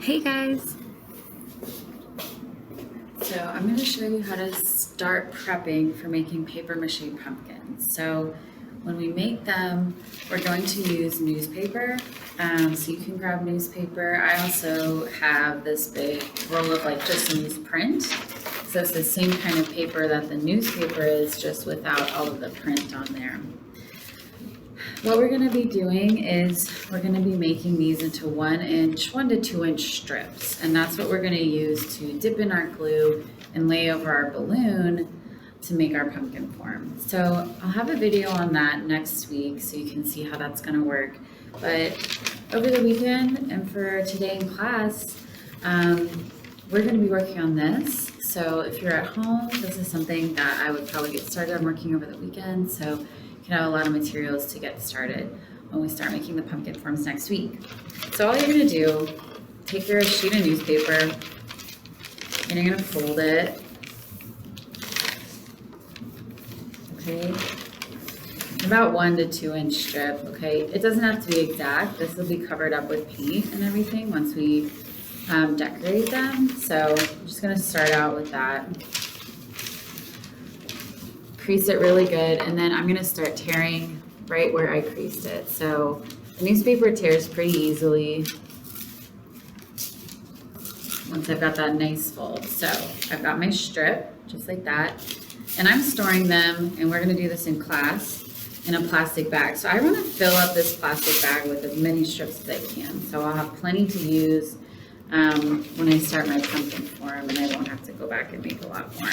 Hey guys! So I'm going to show you how to start prepping for making paper mache pumpkins. So when we make them, we're going to use newspaper. So you can grab newspaper. I also have this big roll of just newsprint. So it's the same kind of paper that the newspaper is, just without all of the print on there. What we're going to be doing is we're going to be making these into 1 to 2 inch strips, and that's what we're going to use to dip in our glue and lay over our balloon to make our pumpkin form. So I'll have a video on that next week so you can see how that's going to work. But over the weekend and for today in class, we're going to be working on this. So if you're at home, this is something that I would probably get started on working over the weekend. So you have a lot of materials to get started when we start making the pumpkin forms next week. So all you're going to do, take your sheet of newspaper and you're going to fold it, okay, about 1 to 2 inch strip, okay. It doesn't have to be exact. This will be covered up with paint and everything once we decorate them. So I'm just going to start out with that. Crease it really good, and then I'm going to start tearing right where I creased it. So the newspaper tears pretty easily once I've got that nice fold. So I've got my strip just like that, and I'm storing them, and we're going to do this in class, in a plastic bag. So I want to fill up this plastic bag with as many strips as I can, so I'll have plenty to use when I start my pumpkin form, and I won't have to go back and make a lot more.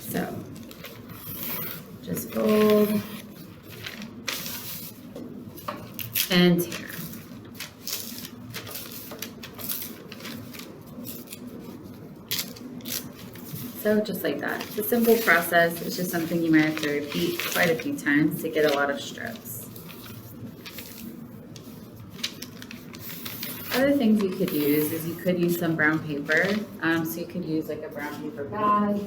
So just fold and tear. So just like that. It's a simple process. It's just something you might have to repeat quite a few times to get a lot of strips. Other things you could use is you could use some brown paper. So you could use like a brown paper bag.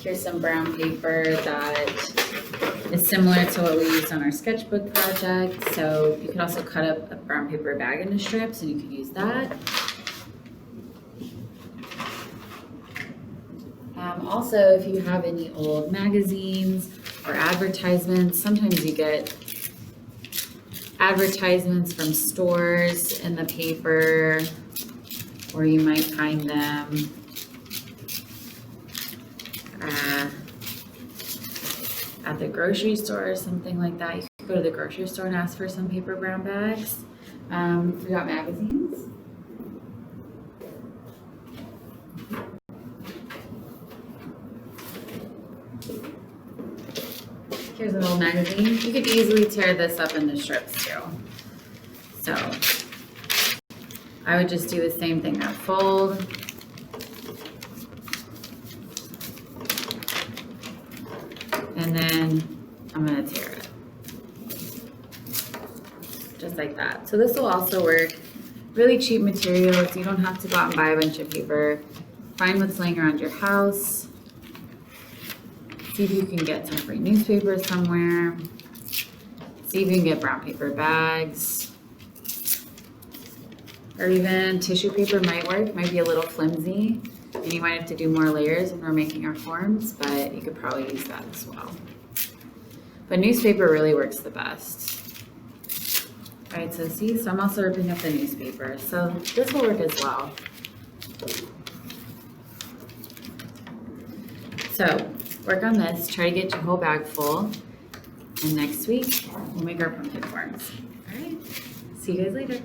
Here's some brown paper that is similar to what we used on our sketchbook project. So you could also cut up a brown paper bag into strips and you could use that. Also, if you have any old magazines or advertisements, sometimes you get advertisements from stores in the paper, or you might find them at the grocery store or something like that. You could go to the grocery store and ask for some paper brown bags. We got magazines. Here's an old magazine. You could easily tear this up into strips too. So I would just do the same thing. That fold. And then I'm going to tear it. Just like that. So this will also work. Really cheap materials. You don't have to go out and buy a bunch of paper. Find what's laying around your house. See if you can get some free newspaper somewhere. See if you can get brown paper bags. Or even tissue paper might work. Might be a little flimsy. And you might have to do more layers when we're making our forms, but you could probably use that as well. But newspaper really works the best. All right, so see, so I'm also ripping up the newspaper. So this will work as well. So work on this, try to get your whole bag full, and next week we'll make our pumpkin forms. All right, see you guys later.